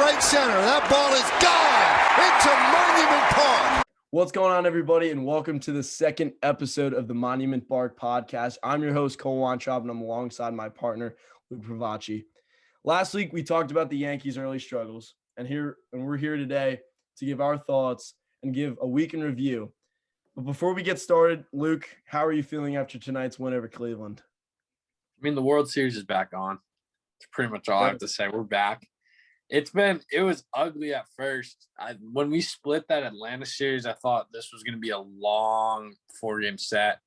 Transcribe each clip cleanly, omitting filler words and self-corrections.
right center. That ball is gone into Monument Park. What's going on, everybody, and welcome to the second episode of the Monument Park podcast. I'm your host, Cole Weintraub, and I'm alongside my partner, Luke Pravacci. Last week, we talked about the Yankees' early struggles, and we're here today to give our thoughts and give a week in review. But before we get started, Luke, how are you feeling after tonight's win over Cleveland? I mean, the World Series is back on. It's pretty much all I have to say. We're back. It was ugly at first. When we split that Atlanta series, I thought this was going to be a long 4-game set,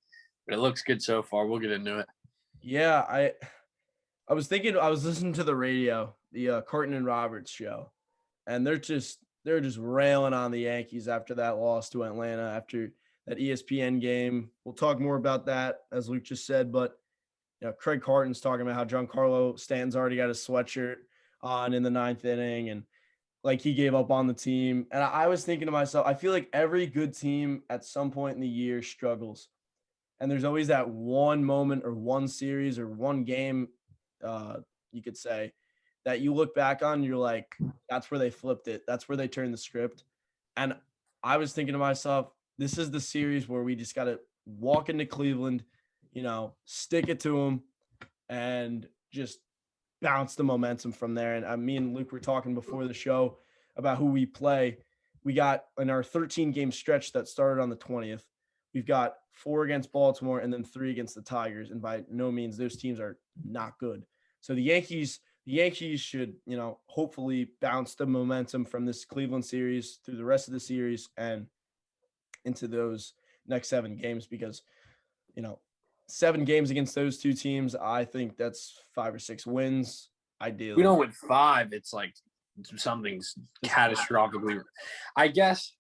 but it looks good so far. We'll get into it. Yeah, I was listening to the radio, the Carton and Roberts show, and they're just railing on the Yankees after that loss to Atlanta, after that ESPN game. We'll talk more about that, as Luke just said, but Craig Carton's talking about how Giancarlo Stanton's already got his sweatshirt on in the 9th inning, and like he gave up on the team. And I was thinking to myself, I feel like every good team at some point in the year struggles, and there's always that one moment or one series or one game, you could say, that you look back on and you're like, that's where they flipped it. That's where they turned the script. And I was thinking to myself, this is the series where we just got to walk into Cleveland, stick it to them and just bounce the momentum from there. And me and Luke were talking before the show about who we play. We got in our 13-game stretch that started on the 20th, we've got 4 against Baltimore and then 3 against the Tigers. And by no means those teams are not good. So the Yankees should, hopefully bounce the momentum from this Cleveland series through the rest of the series and into those next 7 games, because, 7 games against those two teams, I think that's 5 or 6 wins, ideally. We don't win 5. It's like something's catastrophically. I guess,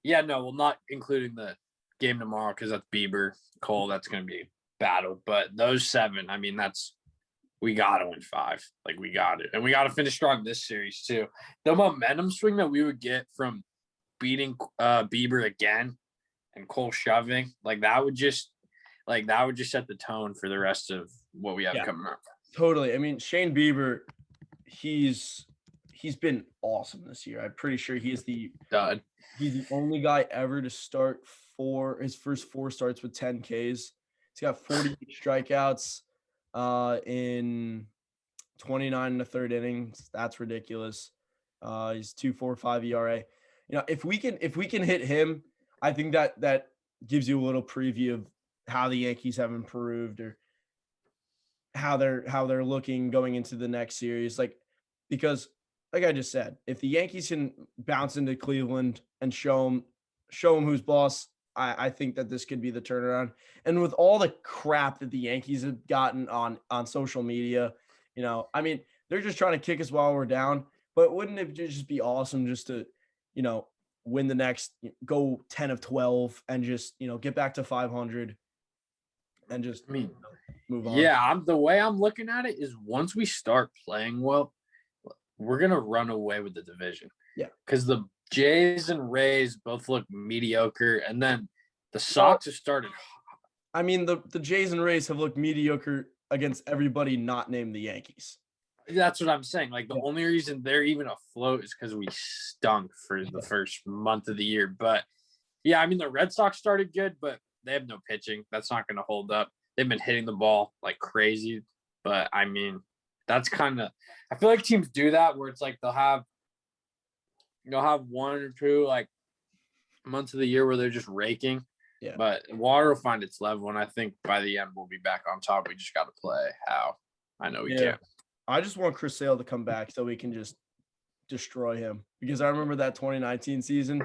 well, not including the game tomorrow because that's Bieber, Cole. That's going to be a battle. But those 7, I mean, we got to win 5. Like, we got it. And we got to finish strong this series, too. The momentum swing that we would get from beating Bieber again and Cole shoving, that would just set the tone for the rest of what we have coming up. Totally. I mean, Shane Bieber, he's been awesome this year. I'm pretty sure he's the only guy ever to start his first 4 starts with 10 Ks. He's got 40 strikeouts in 29 and a third innings. That's ridiculous. He's 2.45 ERA. If we can hit him, I think that gives you a little preview of how the Yankees have improved or how they're looking going into the next series. Because like I just said, if the Yankees can bounce into Cleveland and show them who's boss, I think that this could be the turnaround. And with all the crap that the Yankees have gotten on social media, I mean, they're just trying to kick us while we're down. But wouldn't it just be awesome just to, win the next, go 10 of 12 and just, get back to 500 and just move on? Yeah, the way I'm looking at it is once we start playing well, we're going to run away with the division. Yeah. Because the Jays and Rays both look mediocre, and then the Sox have started. I mean, the Jays and Rays have looked mediocre against everybody not named the Yankees. That's what I'm saying. The only reason they're even afloat is because we stunk for the first month of the year. But, yeah, I mean, the Red Sox started good, but they have no pitching. That's not going to hold up. They've been hitting the ball like crazy. But, I mean, that's kind of – I feel like teams do that where it's like they'll have 1 or 2, months of the year where they're just raking. Yeah. But water will find its level, and I think by the end we'll be back on top. We just got to play how I know we can. I just want Chris Sale to come back so we can just destroy him, because I remember that 2019 season.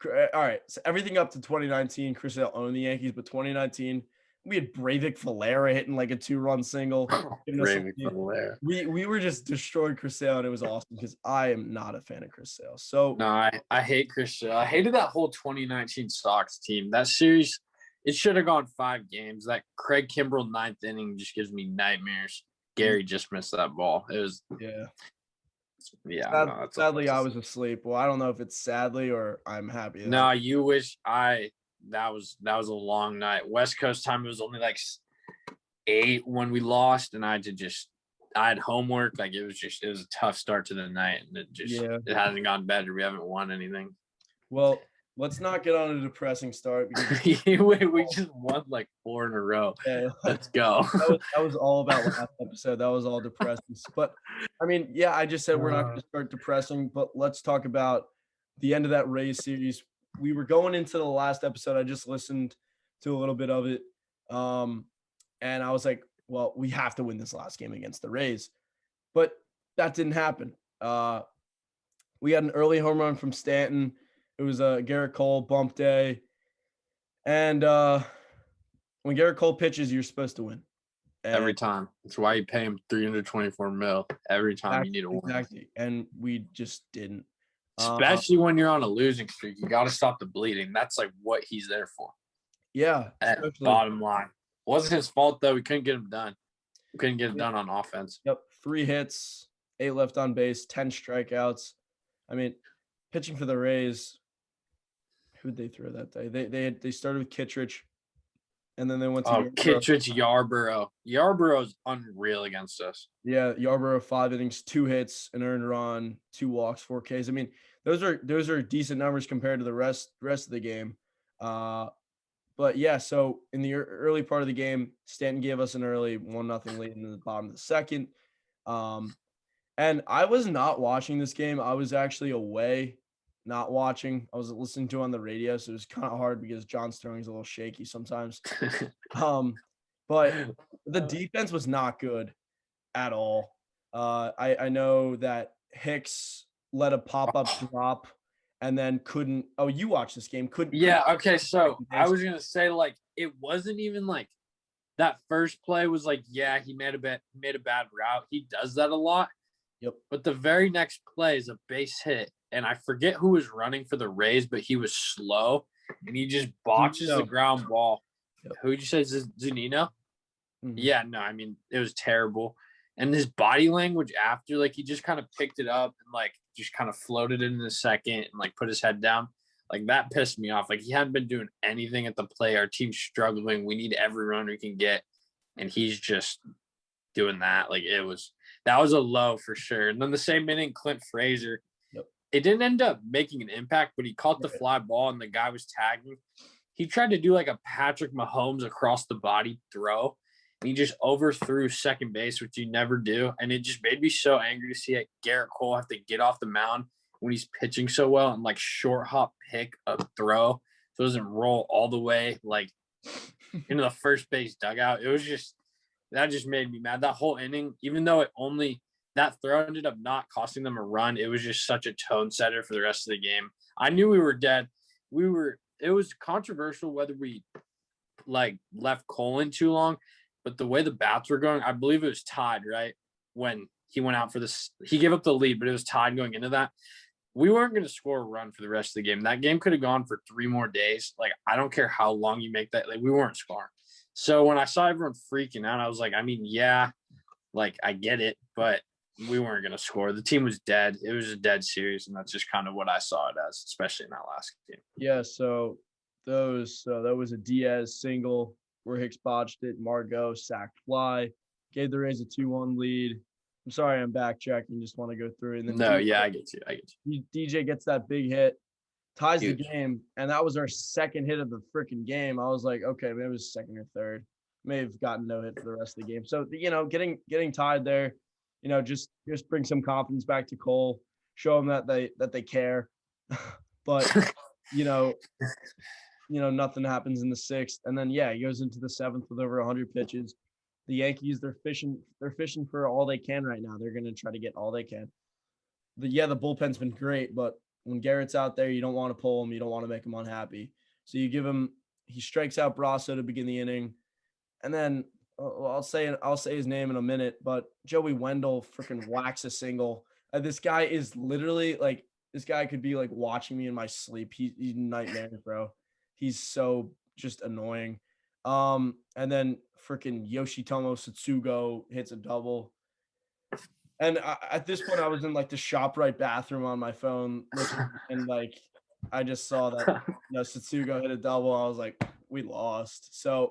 All right, so everything up to 2019, Chris Sale owned the Yankees, but 2019, we had Breivik Valera hitting a 2-run single. Breivik Valera. We were just destroying Chris Sale, and it was awesome because I am not a fan of Chris Sale. So no, I hate Chris Sale. I hated that whole 2019 Sox team. That series, it should have gone 5 games. That Craig Kimbrell 9th inning just gives me nightmares. Gary just missed that ball. It was sadly I was asleep. Well, I don't know if it's sadly or I'm happy. No, you wish that was a long night. West Coast time, it was only 8 when we lost, and I had to just had homework. Like it was a tough start to the night, and it hasn't gotten better. We haven't won anything. Well, let's not get on a depressing start because we just won like 4 in a row. Yeah, let's go. that was all about last episode. That was all depressing. But I mean, yeah, I just said we're not going to start depressing, but let's talk about the end of that Rays series. We were going into the last episode. I just listened to a little bit of it. And I was like, well, we have to win this last game against the Rays. But that didn't happen. We had an early home run from Stanton. It was a Garrett Cole bump day. And when Garrett Cole pitches, you're supposed to win. And every time. That's why you pay him $324 million every time you need to win. Exactly. And we just didn't. Especially when you're on a losing streak. You got to stop the bleeding. That's like what he's there for. Yeah. Bottom line. Wasn't his fault, though. We couldn't get him done. We couldn't get it done on offense. Yep. 3 hits, 8 left on base, 10 strikeouts. I mean, pitching for the Rays, who'd they throw that day? They started with Kittredge, and then they went to Kittredge, Yarborough. Yarborough's unreal against us. Yeah, Yarborough 5 innings, 2 hits, an earned run, 2 walks, 4 Ks. I mean, those are decent numbers compared to the rest of the game. But yeah, so in the early part of the game, Stanton gave us an early 1-0 lead in the bottom of the second. And I was not watching this game. I was actually away, not watching. I was listening to it on the radio, so it was kind of hard because John Sterling's a little shaky sometimes. But the defense was not good at all. I know that Hicks let a pop-up drop and then couldn't – oh, you watched this game. Yeah, okay, so I was going to say, like, it wasn't even like that first play was like, yeah, he made a bad route. He does that a lot. Yep. But the very next play is a base hit, and I forget who was running for the Rays, but he was slow, and he just botches the ground ball. Yep. Who did you say? Zunino? Mm-hmm. Yeah, no, I mean, it was terrible. And his body language after, like, he just kind of picked it up and, like, just kind of floated in the second and, like, put his head down. Like, that pissed me off. Like, he hadn't been doing anything at the plate. Our team's struggling. We need every run we can get. And he's just doing that. Like, that was a low for sure. And then the same inning, Clint Frazier, It didn't end up making an impact, but he caught the fly ball and the guy was tagging. He tried to do like a Patrick Mahomes across the body throw. And he just overthrew second base, which you never do. And it just made me so angry to see Garrett Cole have to get off the mound when he's pitching so well and like short hop pick a throw so it doesn't roll all the way like into the first base dugout. It was just that just made me mad. That whole inning, even though that throw ended up not costing them a run, it was just such a tone setter for the rest of the game. I knew we were dead. It was controversial whether we like left Cole in too long, but the way the bats were going, I believe it was tied, right? When he went out for this, he gave up the lead, but it was tied going into that. We weren't going to score a run for the rest of the game. That game could have gone for 3 more days. Like, I don't care how long you make that. Like, we weren't scoring. So when I saw everyone freaking out, I was like, I mean, yeah, like I get it, but we weren't going to score. The team was dead. It was a dead series, and that's just kind of what I saw it as, especially in that last game. Yeah, so that was a Diaz single where Hicks botched it. Margot sacked fly, gave the Rays a 2-1 lead. I'm sorry I'm backtracking. Just want to go through it. And then I get you. DJ gets that big hit, ties the game, and that was our second hit of the freaking game. I was like, okay, maybe it was second or third. May have gotten no hit for the rest of the game. So, getting tied there, just bring some confidence back to Cole, show them that they care. But, nothing happens in the 6th. And then, he goes into the 7th with over 100 pitches. The Yankees, they're fishing for all they can right now. They're going to try to get all they can. The bullpen's been great, but when Garrett's out there, you don't want to pull him. You don't want to make him unhappy. So you give him – he strikes out Brasso to begin the inning. And then I'll say his name in a minute, but Joey Wendell freaking whacks a single. This guy is literally like – this guy could be like watching me in my sleep. He's nightmare, bro. He's so just annoying. And then freaking Yoshitomo Satsugo hits a double. And at this point, I was in like the ShopRite bathroom on my phone, and like I just saw that Satsugo hit a double. I was like, we lost. So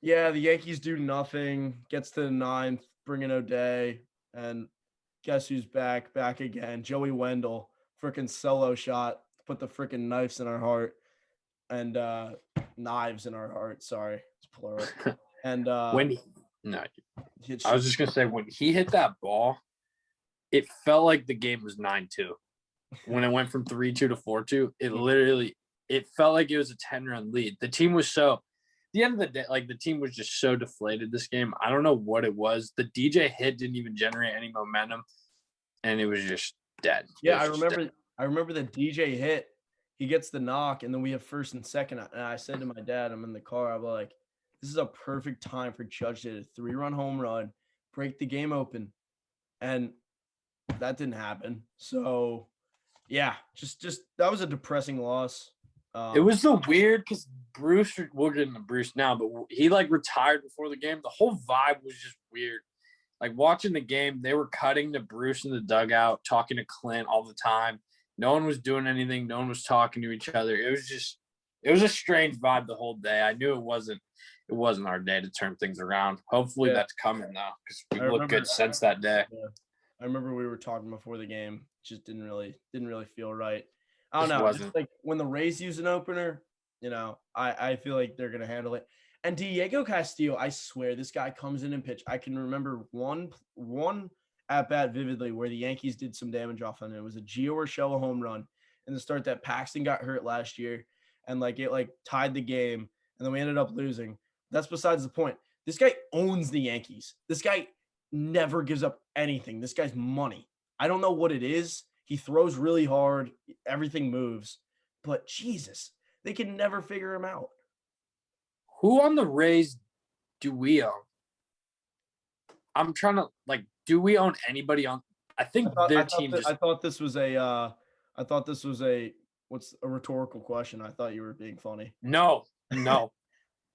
yeah, the Yankees do nothing. Gets to the 9th. bring in O'Day, and guess who's back again? Joey Wendell, freaking solo shot, put the freaking knives in our heart, and knives in our heart. Sorry, it's plural. And when he, no, hit I was just gonna say when he hit that ball, it felt like the game was 9-2. When it went from 3-2 to 4-2, it felt like it was a 10-run lead. The team was at the end of the day, like the team was just so deflated this game. I don't know what it was. The DJ hit didn't even generate any momentum, and it was just dead. Yeah, I remember the DJ hit. He gets the knock, and then we have first and second. And I said to my dad, I'm in the car, I'm like, this is a perfect time for Judge to hit a 3-run home run, break the game open. And that didn't happen. So yeah, just that was a depressing loss. It was so weird because Bruce, we'll get into Bruce now, but he like retired before the game. The whole vibe was just weird. Like watching the game, they were cutting to Bruce in the dugout, talking to Clint all the time. No one was doing anything. No one was talking to each other. It was a strange vibe the whole day. I knew it wasn't our day to turn things around. Hopefully that's coming now because we looked good since that day. Yeah. I remember we were talking before the game. Just didn't really feel right. I don't know. Just like when the Rays use an opener, I feel like they're gonna handle it. And Diego Castillo, I swear, this guy comes in and pitch. I can remember one at bat vividly where the Yankees did some damage off on it. It was a Gio Urshela home run in the start that Paxton got hurt last year, and like it like tied the game, and then we ended up losing. That's besides the point. This guy owns the Yankees. This guy never gives up anything. This guy's money. I don't know what it is. He throws really hard. Everything moves. But Jesus, they can never figure him out. Who on the Rays do we own? I'm trying to do we own anybody on? I think their team. I thought this was a what's a rhetorical question. I thought you were being funny. No.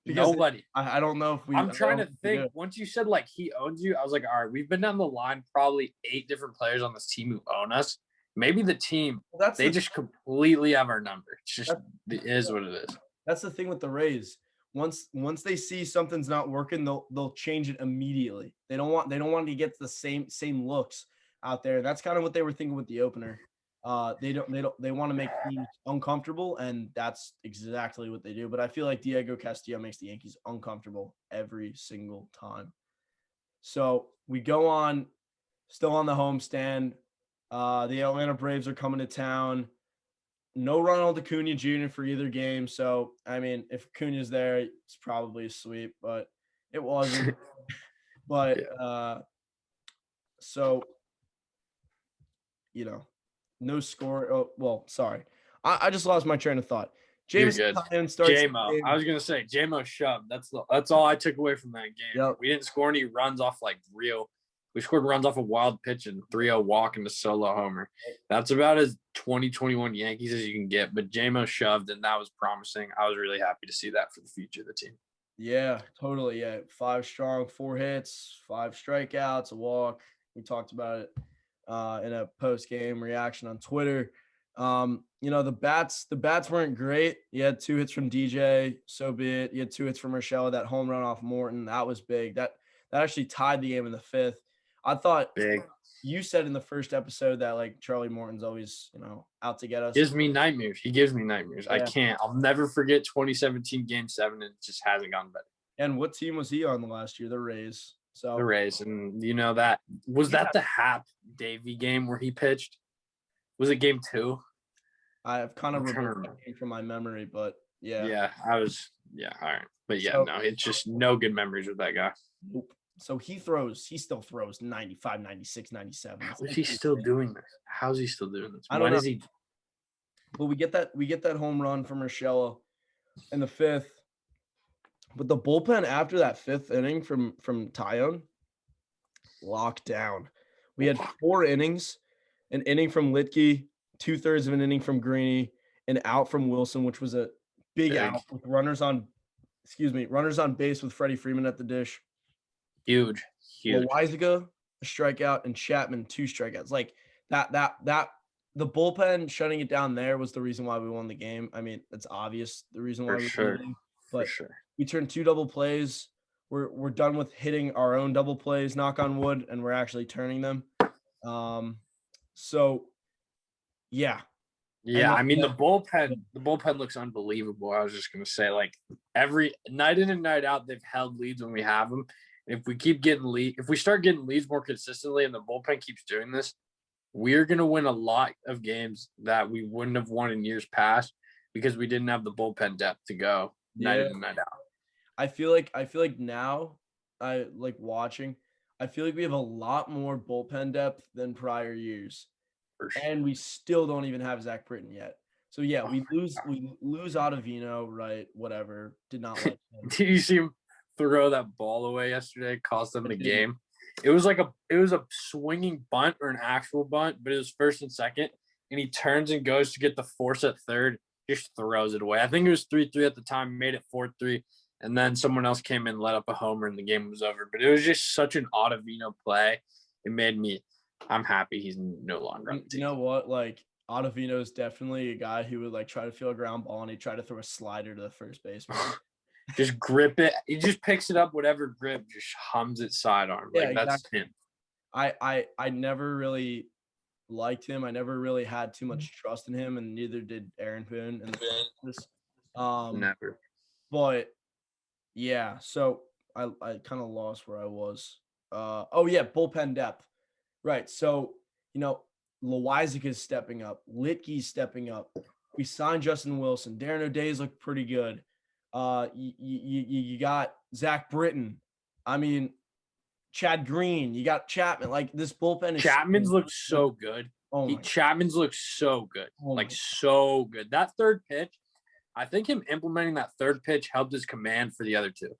Nobody. I don't know if we. I'm trying to think. Once you said he owns you, I was like, all right, we've been down the line probably 8 different players on this team who own us. Maybe the team, they just completely have our number. It's just it is what it is. That's the thing with the Rays. Once they see something's not working, they'll change it immediately. They don't want to get the same looks out there. That's kind of what they were thinking with the opener. They want to make teams uncomfortable, and that's exactly what they do. But I feel like Diego Castillo makes the Yankees uncomfortable every single time. So we go on, still on the homestand. The Atlanta Braves are coming to town. No Ronald Acuna Jr. for either game. So, I mean, if Acuna's there, it's probably a sweep, but it wasn't. But, so, no score. Oh, well, sorry. I just lost my train of thought. James starts. J-Mo. I was going to say, J-Mo shoved. That's all I took away from that game. Yep. We didn't score any runs off real. We scored runs off a wild pitch and 3-0 walk into solo homer. That's about as 2021 Yankees as you can get. But J-Mo shoved, and that was promising. I was really happy to see that for the future of the team. Yeah, totally. Yeah, 5 strong, 4 hits, 5 strikeouts, a walk. We talked about it in a post-game reaction on Twitter. The bats weren't great. You had 2 hits from DJ, so be it. You had 2 hits from Urshela, that home run off Morton. That was big. That actually tied the game in the 5th. I thought big. You said in the first episode that Charlie Morton's always, out to get us. Gives me nightmares. He gives me nightmares. Yeah. I'll never forget 2017 Game 7, and it just hasn't gone better. And what team was he on the last year? The Rays. The Rays. And that the Hap Davey game where he pitched? Was it Game 2? I have kind of remembered from my memory, but yeah. Yeah, all right. But it's just no good memories with that guy. Nope. So he still throws 95, 96, 97. How is he still doing this? How's he still doing this? I don't know. But we get that home run from Urshela in the 5th. But the bullpen after that 5th inning from Taillon, locked down. We had 4 innings, an inning from Litke, 2/3 of an inning from Greeny, an out from Wilson, which was a big out with runners on base with Freddie Freeman at the dish. Huge. Loizaga, a strikeout, and Chapman, 2 strikeouts. That the bullpen shutting it down there was the reason why we won the game. I mean, it's obvious the reason why we won the game. But we turned 2 double plays. we're done with hitting our own double plays, knock on wood, and we're actually turning them. So yeah. Yeah, I mean the bullpen looks unbelievable. I was just gonna say, like every night in and night out, they've held leads when we have them. If we keep getting if we start getting leads more consistently, and the bullpen keeps doing this, we're gonna win a lot of games that we wouldn't have won in years past because we didn't have the bullpen depth to go night in and night out. I feel like now I like watching. I feel like we have a lot more bullpen depth than prior years. For sure. And we still don't even have Zach Britton yet. So yeah, we lose Ottavino, right? Whatever. Did not like him. Did you see him throw that ball away yesterday? Cost them the game. It was a swinging bunt or an actual bunt, but it was first and second, and he turns and goes to get the force at third, just throws it away. I think it was 3-3 at the time, made it 4-3, and then someone else came in, let up a homer, and the game was over. But it was just such an Ottavino play. It made me. I'm happy he's no longer on the team. You know what? Like Ottavino is definitely a guy who would like try to feel a ground ball and he try to throw a slider to the first baseman. Just grip it. He just picks it up, whatever grip, just hums it sidearm. Yeah, like that's him. I never really liked him. I never really had too much trust in him, and neither did Aaron Boone and Never. But yeah, so I kind of lost where I was. Bullpen depth. Right. So, Loizac is stepping up. Litke's stepping up. We signed Justin Wilson. Darren O'Day's looked pretty good. You got Zach Britton. I mean, Chad Green. You got Chapman. Like this bullpen is. Chapman's looked so good. Chapman's looked so good. So good. That third pitch, I think him implementing that third pitch helped his command for the other two.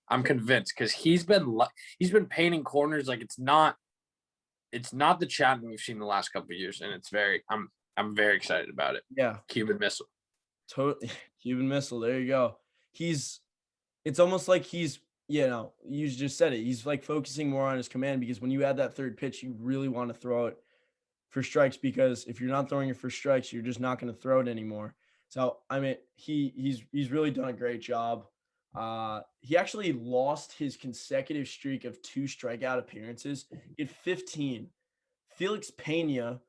I'm convinced because he's been painting corners like it's not the Chapman we've seen the last couple of years, and I'm very excited about it. Yeah, Cuban Missile. Totally, Cuban Missile. There you go. It's almost like he's, you just said it. He's like focusing more on his command because when you add that third pitch, you really want to throw it for strikes because if you're not throwing it for strikes, you're just not going to throw it anymore. So I mean, he's really done a great job. He actually lost his consecutive streak of 2 strikeout appearances. He had 15. Felix Pena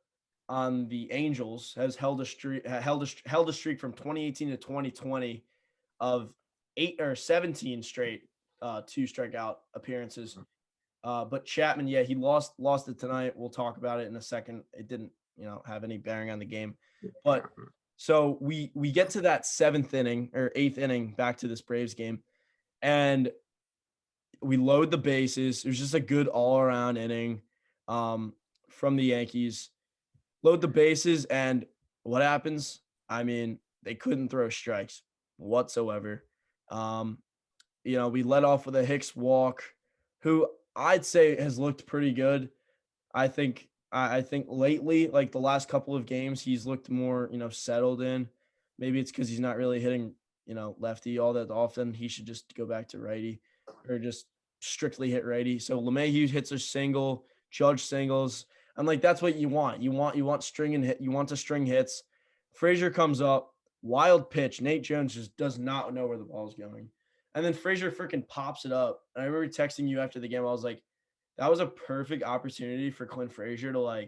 on the Angels has held a streak from 2018 to 2020 of 8 or 17 straight 2 strikeout appearances. But Chapman, he lost it tonight. We'll talk about it in a second. It didn't, have any bearing on the game. But so we get to that 7th inning or 8th inning back to this Braves game, and we load the bases. It was just a good all-around inning from the Yankees. Load the bases, and what happens? I mean, they couldn't throw strikes whatsoever. We let off with a Hicks walk, who I'd say has looked pretty good. I think lately, like the last couple of games, he's looked more, settled in. Maybe it's because he's not really hitting, lefty all that often. He should just go back to righty or just strictly hit righty. So LeMahieu hits a single, Judge singles. And like that's what you want. You want string and hit. You want to string hits. Frazier comes up, wild pitch. Nate Jones just does not know where the ball's going. And then Frazier freaking pops it up. And I remember texting you after the game. I was like, that was a perfect opportunity for Clint Frazier to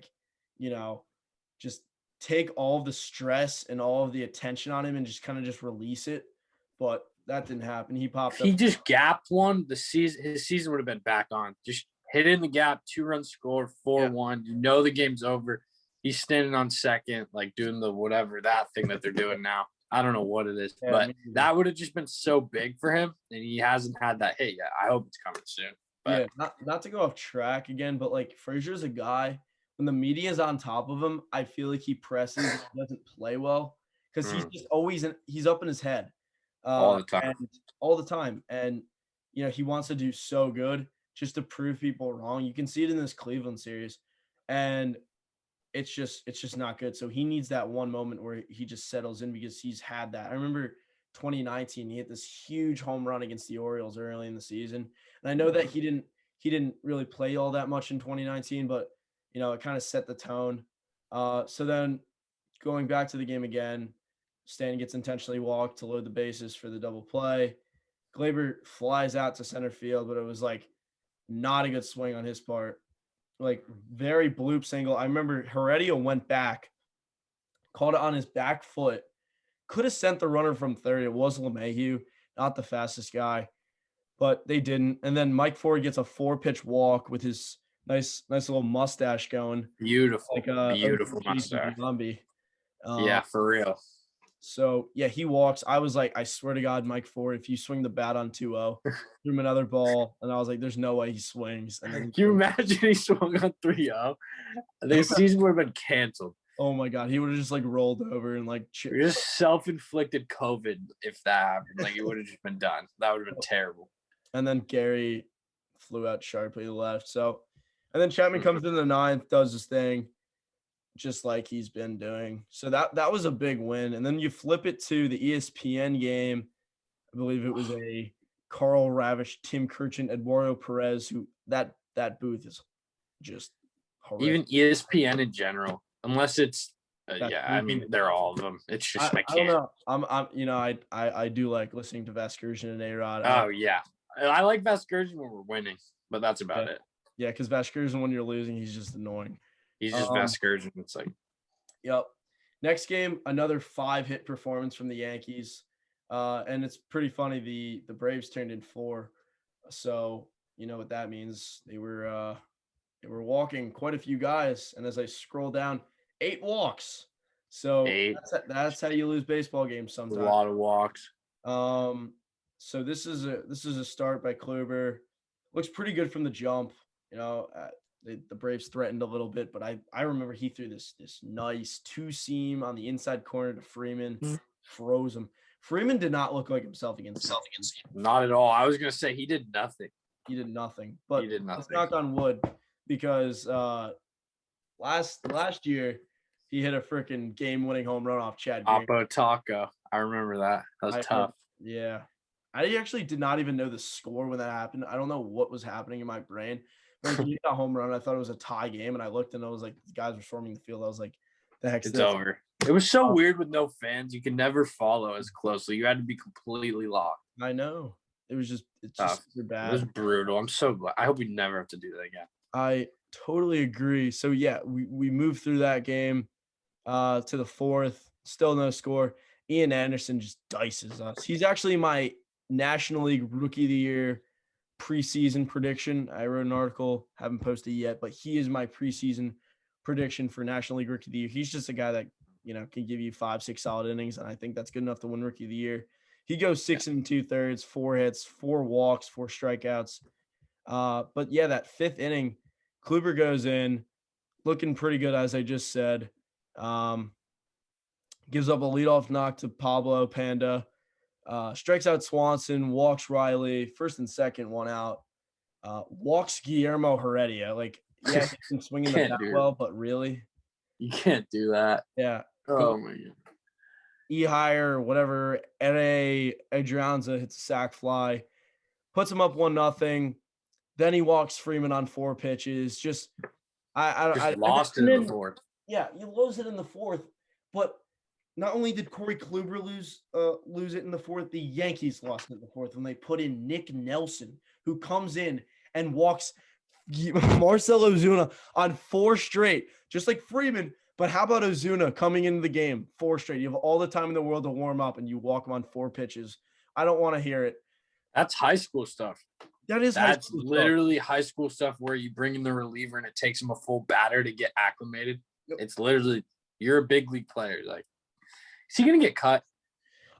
just take all of the stress and all of the attention on him and just kind of just release it. But that didn't happen. He popped up. He just gapped one. His season would have been back on. Just hit it in the gap, 2-run score, 4-1. You the game's over. He's standing on second, like doing the whatever, that thing that they're doing now. I don't know what it is, but that would have just been so big for him, and he hasn't had that hit yet. I hope it's coming soon. But not to go off track again, but like Frazier's a guy, when the media is on top of him, I feel like he presses and he doesn't play well because he's just always he's up in his head all the time. And he wants to do so good just to prove people wrong. You can see it in this Cleveland series, and it's just not good. So he needs that one moment where he just settles in because he's had that. I remember 2019, he hit this huge home run against the Orioles early in the season. And I know that he didn't really play all that much in 2019, but it kind of set the tone. So then going back to the game again, Stan gets intentionally walked to load the bases for the double play. Glaber flies out to center field, but it was like not a good swing on his part. Like very bloop single. I remember Heredia went back, called it on his back foot, could have sent the runner from third. It was LeMahieu, not the fastest guy, but they didn't. And then Mike Ford gets a 4-pitch walk with his nice little mustache going, Beautiful, like beautiful Jason mustache. Giambi. Yeah, for real. So yeah, he walks. I was like, I swear to God, Mike Ford, if you swing the bat on 2-0, threw him another ball, and I was like, there's no way he swings. And then Can you imagine he swung on 3-0? The season would have been canceled. Oh my God, he would have just like rolled over and like just self-inflicted COVID if that happened. Like it would have just been done. That would have been terrible. And then Gary flew out sharply left. So, and then Chapman comes in the ninth, does his thing, just like he's been doing. So that was a big win. And then you flip it to the ESPN game. I believe it was a Carl Ravish, Tim Kirchin, Eduardo Perez, who that booth is just horrific. Even ESPN in general, unless it's I mean they're all of them. It's just I can't. I don't know. I do like listening to Vasgersian and A-Rod. Oh yeah, I like Vasgersian when we're winning, but that's about it. Yeah, because Vasgersian when you're losing, he's just annoying. He's just Vasgersian. It's like, yep. Next game, another 5-hit performance from the Yankees, and it's pretty funny. The Braves turned in 4, so you know what that means. They were walking quite a few guys, and as I scroll down, 8 walks. So 8. That's how you lose baseball games sometimes. A lot of walks. So this is a start by Kluber. Looks pretty good from the jump. You know, the Braves threatened a little bit, but I remember he threw this nice 2-seam on the inside corner to Freeman, froze him. Freeman did not look like himself against Not at all. I was gonna say he did nothing. He did nothing. But he did nothing. Let's knock on wood, because last year he hit a freaking game-winning home run off Chad Green. Oppo Taco. I remember that. That was tough. Yeah. I actually did not even know the score when that happened. I don't know what was happening in my brain. When he hit a home run, I thought it was a tie game, and I looked and I was like, the guys were storming the field. I was like, the heck's it's this? Over. It was so weird with no fans. You could never follow as closely. You had to be completely locked. I know. It's just super bad. It was brutal. I'm so glad. I hope we never have to do that again. I totally agree. So yeah, we moved through that game to the 4th. Still no score. Ian Anderson just dices us. He's actually my National League Rookie of the Year preseason prediction. I wrote an article, haven't posted yet, but he is my preseason prediction for National League Rookie of the Year. He's just a guy that, you know, can give you 5-6 solid innings, and I think that's good enough to win Rookie of the Year. He goes 6 2/3, 4 hits, 4 walks, 4 strikeouts. But yeah, that 5th inning, Kluber goes in, looking pretty good, as I just said. Gives up a leadoff knock to Pablo Panda. Strikes out Swanson, walks Riley, 1st and 2nd, 1 out. Walks Guillermo Heredia. Like, yeah, he's been swinging the bat well, but really? You can't do that. Yeah. Oh, my God. Ehire or whatever, Ere Adrianza hits a sac fly, puts him up 1-0. Then he walks Freeman on 4 pitches. I lost it in the 4th. Yeah, he loses it in the 4th, but not only did Corey Kluber lose it in the 4th, the Yankees lost it in the 4th when they put in Nick Nelson, who comes in and walks Marcell Ozuna on 4 straight, just like Freeman. But how about Ozuna coming into the game 4 straight? You have all the time in the world to warm up, and you walk him on 4 pitches. I don't want to hear it. That's high school stuff. That's literally high school stuff where you bring in the reliever and it takes him a full batter to get acclimated. Yep. It's literally, you're a big league player. Like, is he going to get cut?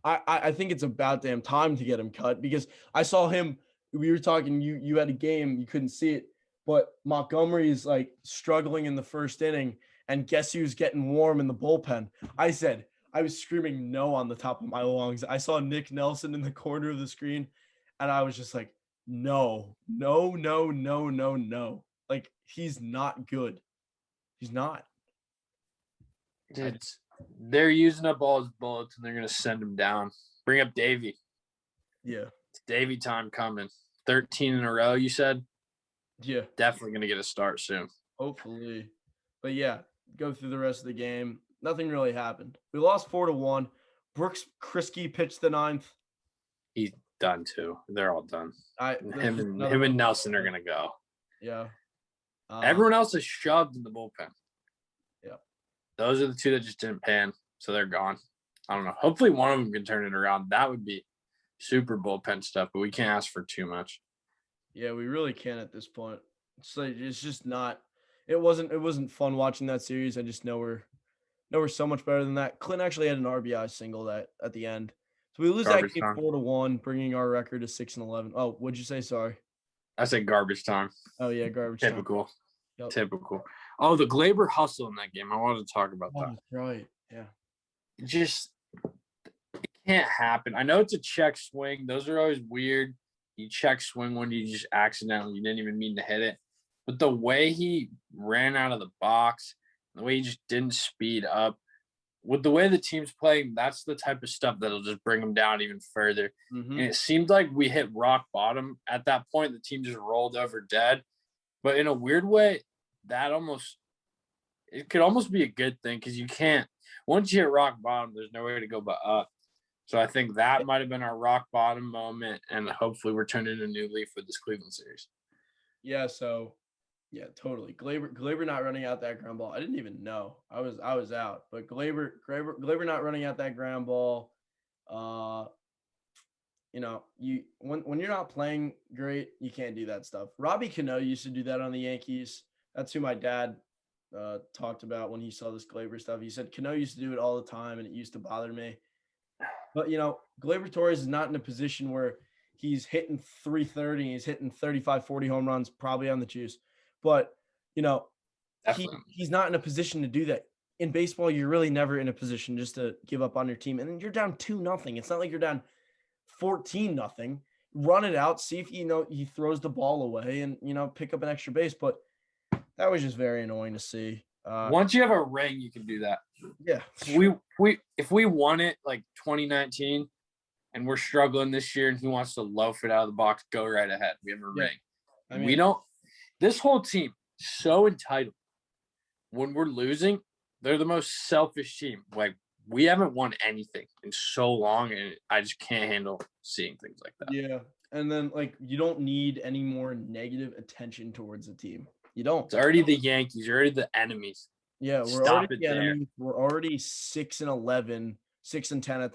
I think it's about damn time to get him cut, because I saw him. We were talking, you had a game, you couldn't see it, but Montgomery's like struggling in the 1st inning, and guess who's getting warm in the bullpen? I was screaming no on the top of my lungs. I saw Nick Nelson in the corner of the screen, and I was just like, no. Like, he's not good. He's not. They're using up all his bullets, and they're going to send him down. Bring up Davey. Yeah. It's Davey time coming. 13 in a row, you said? Yeah. Definitely going to get a start soon. Hopefully. But yeah, go through the rest of the game. Nothing really happened. We lost 4-1. Brooks Kriske pitched the 9th. He done too. They're all done. Him another and Nelson are gonna go. Yeah. Everyone else is shoved in the bullpen. Yeah. Those are the two that just didn't pan, so they're gone. I don't know. Hopefully one of them can turn it around. That would be super bullpen stuff, but we can't ask for too much. Yeah, we really can't at this point. It's just not. It wasn't fun watching that series. I just know we're so much better than that. Clint actually had an RBI single that at the end. So we lose Garbage that game time. 4-1, bringing our record to 6-11. Oh, what'd you say? Sorry. I said garbage time. Oh yeah, garbage time. Typical. Yep. Typical. Oh, the Glaber hustle in that game. I wanted to talk about that. Right. Yeah. Just it can't happen. I know it's a check swing. Those are always weird. You check swing when you just accidentally you didn't even mean to hit it. But the way he ran out of the box, the way he just didn't speed up, with the way the team's playing, that's the type of stuff that'll just bring them down even further. Mm-hmm. And it seemed like we hit rock bottom at that point. The team just rolled over dead. But in a weird way, it could almost be a good thing because you can't – once you hit rock bottom, there's no way to go but up. So I think that might have been our rock bottom moment, and hopefully we're turning a new leaf with this Cleveland series. Yeah, so yeah, totally. Glaber not running out that ground ball. I didn't even know. I was out. But Glaber not running out that ground ball. When you're not playing great, you can't do that stuff. Robbie Cano used to do that on the Yankees. That's who my dad talked about when he saw this Glaber stuff. He said Cano used to do it all the time, and it used to bother me. But Glaber Torres is not in a position where he's hitting 330, he's hitting 35, 40 home runs, probably on the juice. But he's not in a position to do that. In baseball, you're really never in a position just to give up on your team, and then you're down 2-0. It's not like you're down 14-0. Run it out, see if he throws the ball away, and pick up an extra base. But that was just very annoying to see. Once you have a ring, you can do that. Yeah, if we won it like 2019, and we're struggling this year, and he wants to loaf it out of the box, go right ahead. We have a ring. I mean, we don't. This whole team so entitled. When we're losing, they're the most selfish team. Like we haven't won anything in so long, and I just can't handle seeing things like that. Yeah, and then you don't need any more negative attention towards the team. You don't. It's already the Yankees. You're already the enemies. Yeah, we're already the enemies. We're already 6-11, 6-10 at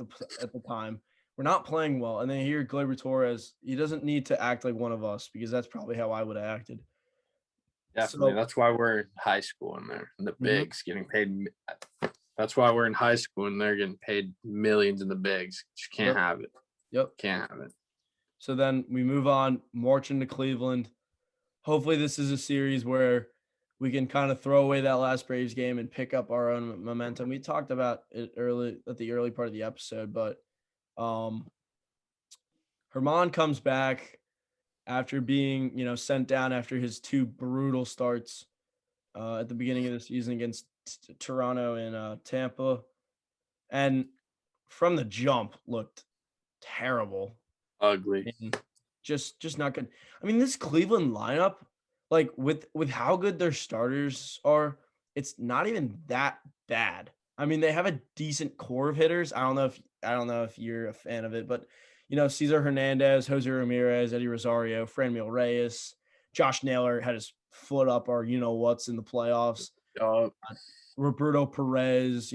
the time. We're not playing well, and then here Glaber Torres, he doesn't need to act like one of us because that's probably how I would have acted. Definitely, that's why we're in high school and they're in the bigs getting paid. That's why we're in high school and they're getting paid millions in the bigs. Just can't have it. Yep, can't have it. So then we move on, march into Cleveland. Hopefully, this is a series where we can kind of throw away that last Braves game and pick up our own momentum. We talked about it at the early part of the episode, but Herman comes back after being, sent down after his two brutal starts at the beginning of the season against Toronto and Tampa. And from the jump looked terrible. Ugly. Just not good. I mean, this Cleveland lineup, with how good their starters are, it's not even that bad. I mean, they have a decent core of hitters. I don't know if you're a fan of it, but Cesar Hernandez, Jose Ramirez, Eddie Rosario, Franmil Reyes, Josh Naylor had his foot up our what's in the playoffs. Roberto Perez,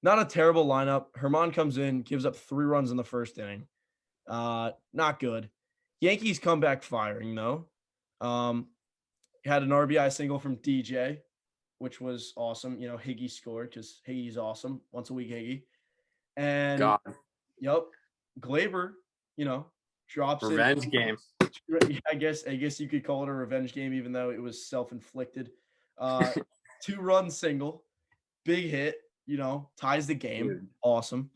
not a terrible lineup. Herman comes in, gives up 3 runs in the first inning. Not good. Yankees come back firing though. Had an RBI single from DJ, which was awesome. Higgy scored because Higgy's awesome. Once a week Higgy. And yep. Glaber, drops revenge game. I guess you could call it a revenge game, even though it was self-inflicted. 2-run single, big hit, ties the game. Dude. Awesome.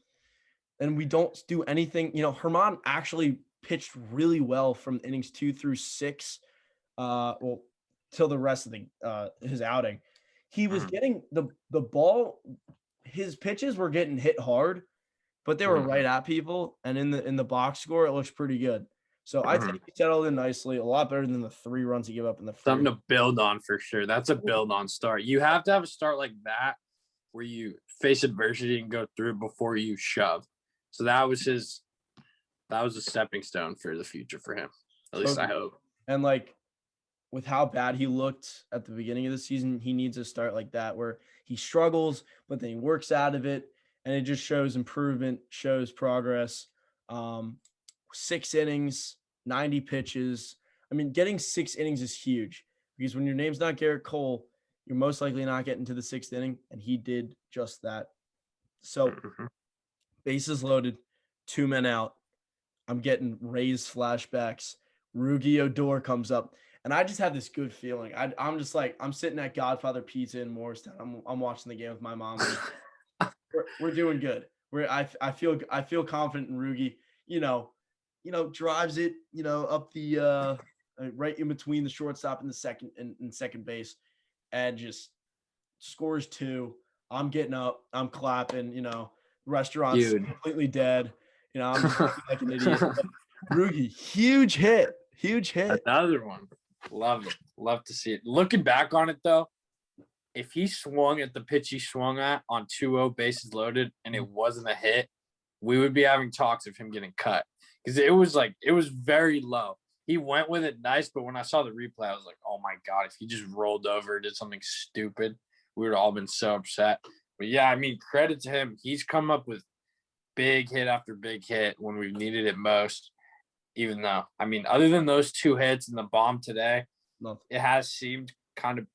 And we don't do anything. Herman actually pitched really well from innings 2 through 6. Till the rest of his outing. He was getting the ball. His pitches were getting hit hard, but they were right at people, and in the box score, it looks pretty good. So I think he settled in nicely, a lot better than the 3 runs he gave up in the first. Something to build on for sure. That's a build on start. You have to have a start like that where you face adversity and go through it before you shove. So that was his that was a stepping stone for the future for him. At least I hope. And like with how bad he looked at the beginning of the season, he needs to start like that where he struggles, but then he works out of it and it just shows improvement, shows progress. 6 innings, 90 pitches. I mean, getting 6 innings is huge because when your name's not Garrett Cole, you're most likely not getting to the 6th inning, and he did just that. So, bases loaded, 2 men out. I'm getting Rays flashbacks. Rugi Odor comes up, and I just have this good feeling. I'm just like, I'm sitting at Godfather Pizza in Morristown. I'm watching the game with my mom. We're doing good. I feel confident in Rugi. Drives it, up the right in between the shortstop and the second base, and just scores 2. I'm getting up, I'm clapping, restaurant's completely dead. I'm just like an idiot. But Rugi, huge hit. Another one. Love it. Love to see it. Looking back on it though, if he swung at the pitch he swung at on 2-0 bases loaded and it wasn't a hit, we would be having talks of him getting cut. Because it was very low. He went with it nice, but when I saw the replay, I was like, oh my God, if he just rolled over, did something stupid, we would have all been so upset. But yeah, I mean, credit to him. He's come up with big hit after big hit when we've needed it most. Even though, I mean, other than those 2 hits and the bomb today, it has seemed kind of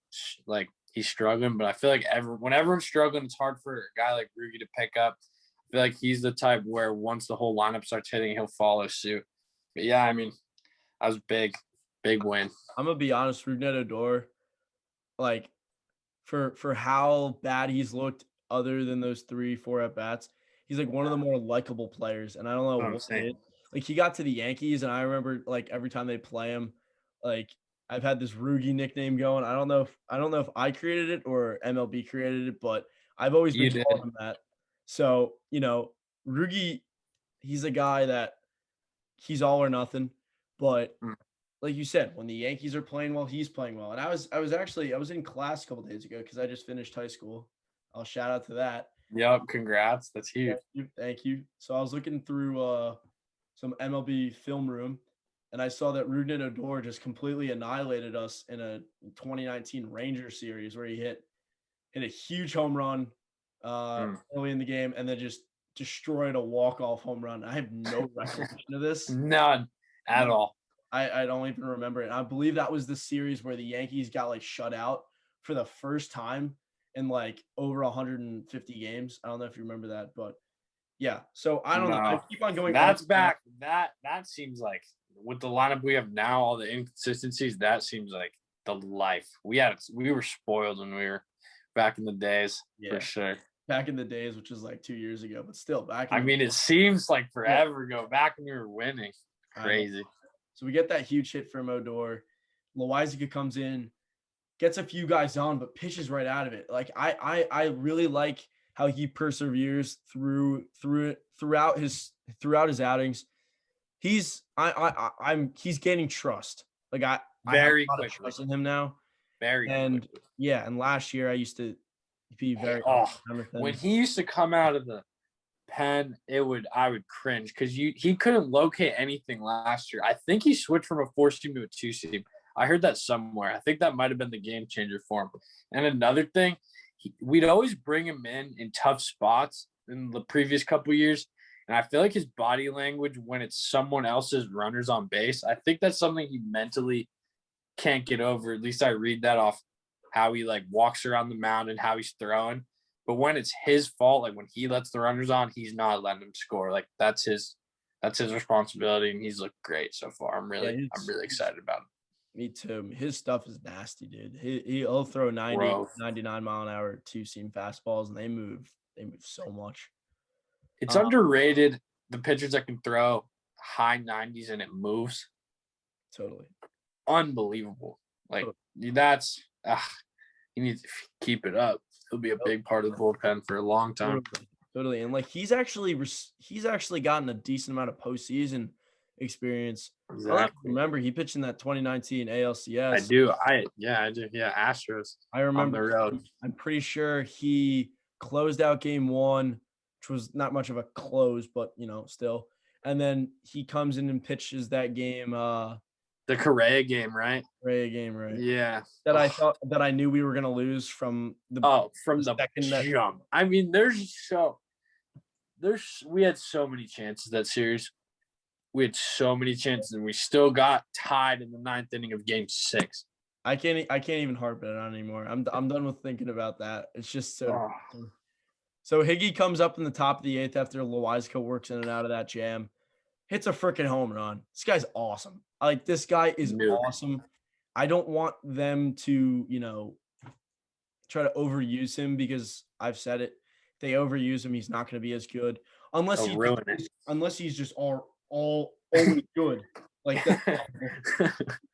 like he's struggling. But I feel like when everyone's struggling, it's hard for a guy like Rugi to pick up. I feel like he's the type where once the whole lineup starts hitting, he'll follow suit. But yeah, I mean, that was big win. I'm gonna be honest, Rougned Odor, like for how bad he's looked, other than those 3-4 at bats, he's like one of the more likable players. And I don't know what it is. Like he got to the Yankees, and I remember like every time they play him, like I've had this Rugi nickname going. I don't know if I created it or MLB created it, but I've always been calling him that. So, Rugi, he's a guy that he's all or nothing. But like you said, when the Yankees are playing well, he's playing well. And I was in class a couple days ago because I just finished high school. I'll shout out to that. Yep, congrats. That's huge. Thank you. So I was looking through some MLB film room, and I saw that Rougned Odor just completely annihilated us in a 2019 Ranger series where he hit a huge home run early in the game and then just destroyed a walk-off home run. I have no recollection of this. None at all. I don't even remember it. I believe that was the series where the Yankees got like shut out for the first time in like over 150 games. I don't know if you remember that, but yeah. So I don't know. I keep on going. That's back. That seems like with the lineup we have now, all the inconsistencies, that seems like the life. We were spoiled when we were back in the days, for sure. Back in the days, which was like 2 years ago, but still back. It seems like forever ago. Back when we were winning. Crazy. So we get that huge hit from Odor. Loizica comes in, gets a few guys on, but pitches right out of it. Like I really like how he perseveres throughout his outings. He's gaining trust. Like I very quickly trust in him now. And last year I used to be very when he used to come out of the pen, I would cringe because he couldn't locate anything last year. I think he switched from a 4-seam to a 2-seam. I heard that somewhere. I think that might have been the game changer for him. And another thing, we'd always bring him in tough spots in the previous couple of years. And I feel like his body language when it's someone else's runners on base, I think that's something he mentally can't get over. At least I read that off how he like walks around the mound and how he's throwing. But when it's his fault, like when he lets the runners on, he's not letting them score. Like that's his responsibility, and he's looked great so far. I'm really excited about him. Me too. His stuff is nasty, dude. He'll throw 90, 99 mile an hour 2-seam fastballs, and they move so much. It's underrated, the pitchers that can throw high 90s and it moves. Totally. Unbelievable. Like that's he needs to keep it up. He'll be a big part of the bullpen for a long time. Totally. And like he's actually gotten a decent amount of postseason experience. Exactly. I remember he pitched in that 2019 ALCS. I do. Yeah, Astros. I remember. On the road. I'm pretty sure he closed out game 1, which was not much of a close, but still. And then he comes in and pitches that game, The Correa game, right? Ray game, right? Yeah. That I thought that I knew we were gonna lose from the From the second that jump. I mean, we had so many chances that series. We had so many chances, and we still got tied in the 9th inning of Game 6. I can't even harp it on anymore. I'm done with thinking about that. It's just so. So Higgy comes up in the top of the 8th after Loizaga works in and out of that jam, hits a freaking home run. This guy's awesome. Like, this guy is awesome. I don't want them to, try to overuse him, because I've said it. If they overuse him, he's not going to be as good unless he's just always good. Like that.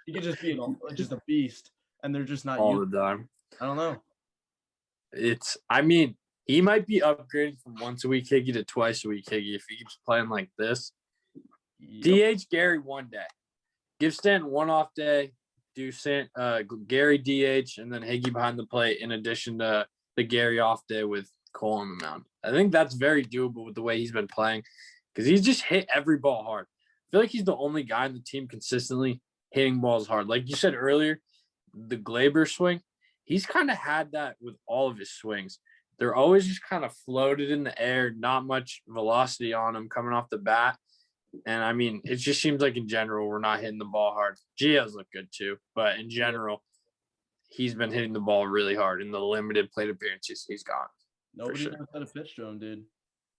He could just be just a beast, and they're just not all the time. I don't know. He might be upgrading from once a week Higgy to twice a week Higgy if he keeps playing like this. Yep. DH Gary one day. Give Stanton one off day. Do Gary DH, and then Higgy behind the plate in addition to the Gary off day with Cole on the mound. I think that's very doable with the way he's been playing, because he's just hit every ball hard. I feel like he's the only guy in the team consistently hitting balls hard. Like you said earlier, the Glaber swing, he's kind of had that with all of his swings. They're always just kind of floated in the air, not much velocity on them coming off the bat. And, it just seems like in general we're not hitting the ball hard. Gio's look good too, but in general, he's been hitting the ball really hard in the limited plate appearances he's got. Nobody knows how to pitch to him, dude.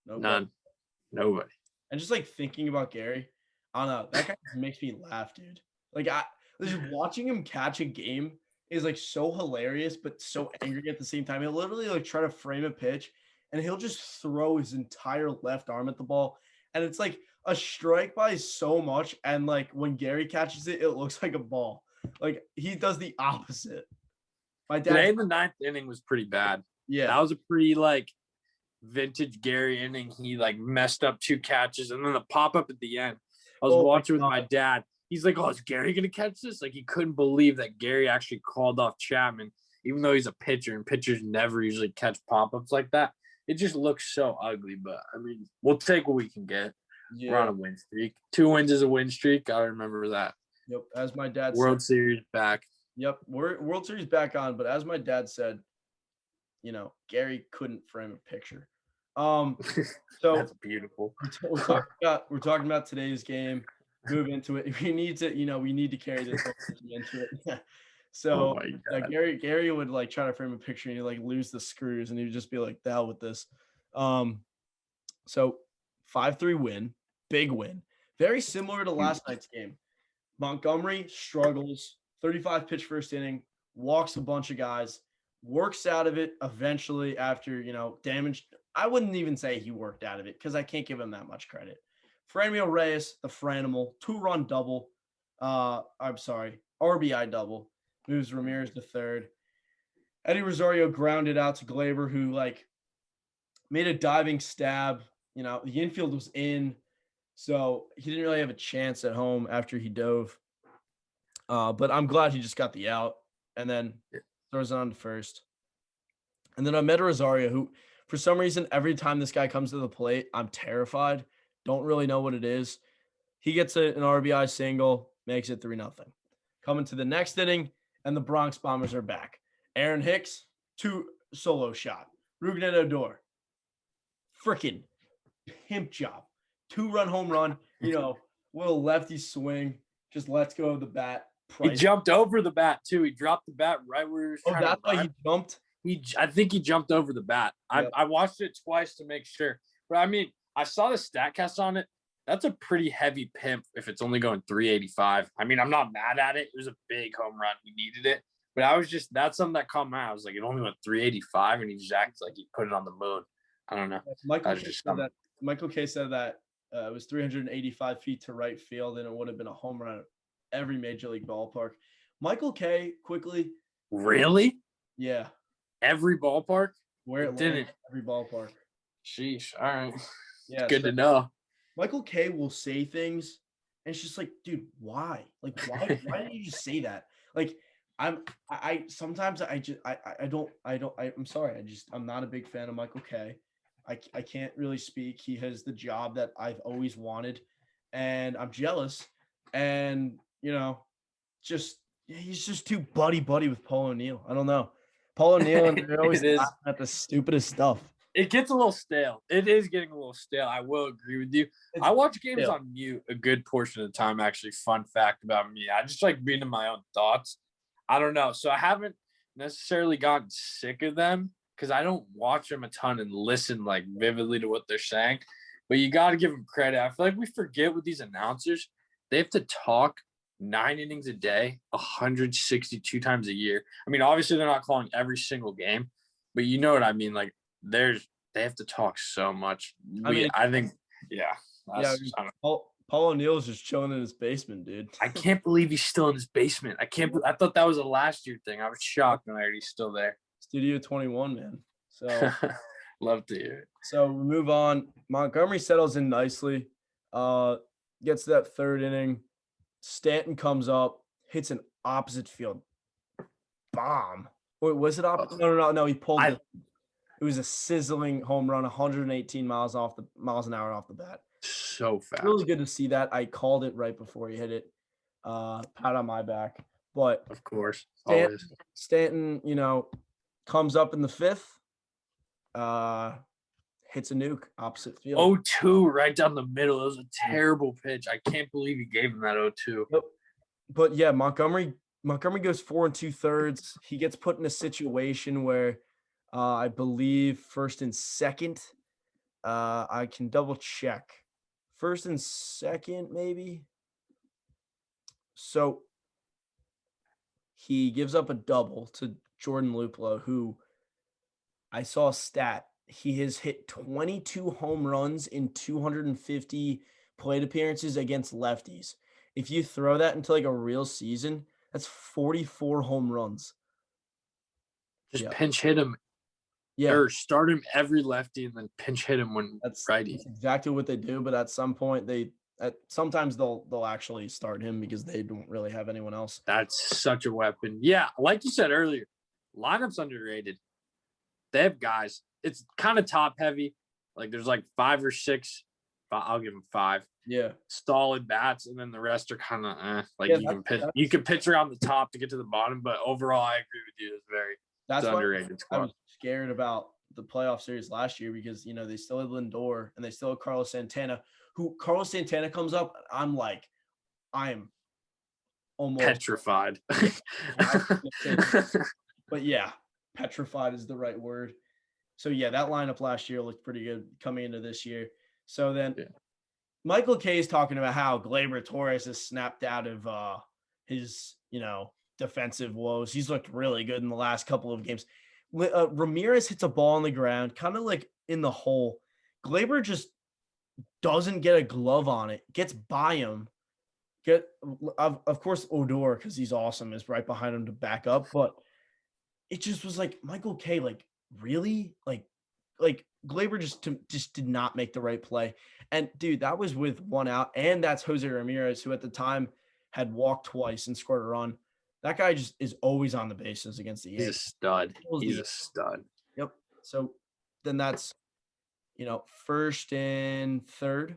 Nobody. And just like thinking about Gary, I don't know, that guy makes me laugh, dude. Like, just watching him catch a game is like so hilarious, but so angry at the same time. He'll literally like try to frame a pitch, and he'll just throw his entire left arm at the ball, and it's like a strike by so much. And like when Gary catches it, it looks like a ball. Like, he does the opposite. My dad. Today, the 9th inning was pretty bad. Yeah, that was a pretty like vintage Gary inning. He like messed up 2 catches, and then the pop up at the end. I was watching with my dad. He's like, "Oh, is Gary gonna catch this?" Like, he couldn't believe that Gary actually called off Chapman, even though he's a pitcher, and pitchers never usually catch pop-ups like that. It just looks so ugly, but we'll take what we can get. Yeah. We're on a win streak. 2 wins is a win streak. I remember that. Yep. As my dad said, World Series back. Yep. We're World Series back on, but as my dad said, Gary couldn't frame a picture. So that's beautiful. We're talking about today's game. Move into it. We need to carry this into it. So Gary would like try to frame a picture, and he'd like lose the screws, and he'd just be like, "The hell with this." So 5-3 win, big win, very similar to last night's game. Montgomery struggles, 35 pitch first inning, walks a bunch of guys, works out of it eventually after damage. I wouldn't even say he worked out of it, because I can't give him that much credit. Franmil Reyes, the Franimal, 2-run double. RBI double. Moves Ramirez to third. Eddie Rosario grounded out to Glaber, who like made a diving stab. The infield was in, so he didn't really have a chance at home after he dove. But I'm glad he just got the out, and then throws it on to first. And then Ahmed Rosario, who for some reason every time this guy comes to the plate, I'm terrified. Don't really know what it is. He gets an RBI single, makes it 3-0. Coming to the next inning, and the Bronx Bombers are back. Aaron Hicks, 2 solo shot. Rougned Odor, freaking pimp job. 2-run home run. Little lefty swing, just lets go of the bat. He jumped over the bat too. He dropped the bat right where he was trying that's why he jumped? I think he jumped over the bat. Yep. I watched it twice to make sure. But I saw the StatCast on it. That's a pretty heavy pimp if it's only going 385. I'm not mad at it. It was a big home run. He needed it. But that's something that caught my eye. I was like, it only went 385, and he just acted like he put it on the moon. I don't know. Michael K said that it was 385 feet to right field, and it would have been a home run at every major league ballpark. Michael K, quickly. Really? Yeah. Every ballpark? Where it didn't. Every ballpark. Sheesh. All right. Yeah. Good to know. Michael K will say things, and it's just like, dude, why? Like, why did you just say that? Like, I'm sorry. I'm not a big fan of Michael K. I can't really speak. He has the job that I've always wanted. and I'm jealous. And he's just too buddy with Paul O'Neill. I don't know. Paul O'Neill, and they're always It is. laughing at the stupidest stuff. It gets a little stale. It is getting a little stale. I will agree with you. I watch games on mute a good portion of the time, actually. Fun fact about me. I just like being in my own thoughts. I don't know. So I haven't necessarily gotten sick of them because I don't watch them a ton and listen like vividly to what they're saying. But you got to give them credit. I feel like we forget with these announcers. They have to talk 9 innings a day, 162 times a year. I mean, obviously they're not calling every single game, but you know what I mean? Like, they have to talk so much. I think. Paul O'Neill's just chilling in his basement, dude. I can't believe he's still in his basement. I thought that was a last year thing. I was shocked when I heard he's still there. Studio 21, man. So love to hear it. So we move on. Montgomery settles in nicely. Gets to that 3rd inning. Stanton comes up, hits an opposite field bomb. Wait, was it opposite? No. He pulled it. It was a sizzling home run, 118 miles an hour off the bat. So fast. Really good to see that. I called it right before he hit it. Pat on my back. But of course, Stanton, comes up in the 5th. Hits a nuke opposite field. 0-2 right down the middle. It was a terrible pitch. I can't believe he gave him that 0-2. Yep. But yeah, Montgomery goes 4 2/3. He gets put in a situation where I believe 1st and 2nd. I can double check. 1st and 2nd, maybe. So he gives up a double to Jordan Luplow, who I saw a stat. He has hit 22 home runs in 250 plate appearances against lefties. If you throw that into like a real season, that's 44 home runs. Just pinch hit him. Yeah. Or start him every lefty and then pinch hit him when righty. That's exactly what they do. But at some point, sometimes they'll actually start him because they don't really have anyone else. That's such a weapon. Yeah, like you said earlier, lineup's underrated. They have guys. It's kind of top heavy. Like there's like 5 or 6. I'll give them 5. Yeah, solid bats, and then the rest are kind of you can pitch around the top to get to the bottom. But overall, I agree with you. It's underrated squad. I was scared about the playoff series last year because they still had Lindor and they still have Carlos Santana. Carlos Santana comes up, I'm almost petrified. But yeah, petrified is the right word. So yeah, that lineup last year looked pretty good coming into this year. So then Michael Kay is talking about how Gleyber Torres has snapped out of his, defensive woes. He's looked really good in the last couple of games. Ramirez hits a ball on the ground, kind of like in the hole. Gleyber just doesn't get a glove on it, gets by him. Of course, Odor, because he's awesome, is right behind him to back up. But it just was like Michael Kay, like really, like Gleyber just did not make the right play. And dude, that was with 1 out, and that's Jose Ramirez, who at the time had walked twice and scored a run. That guy just is always on the bases against the Yanks. He's a stud. Yep. So then that's 1st and 3rd.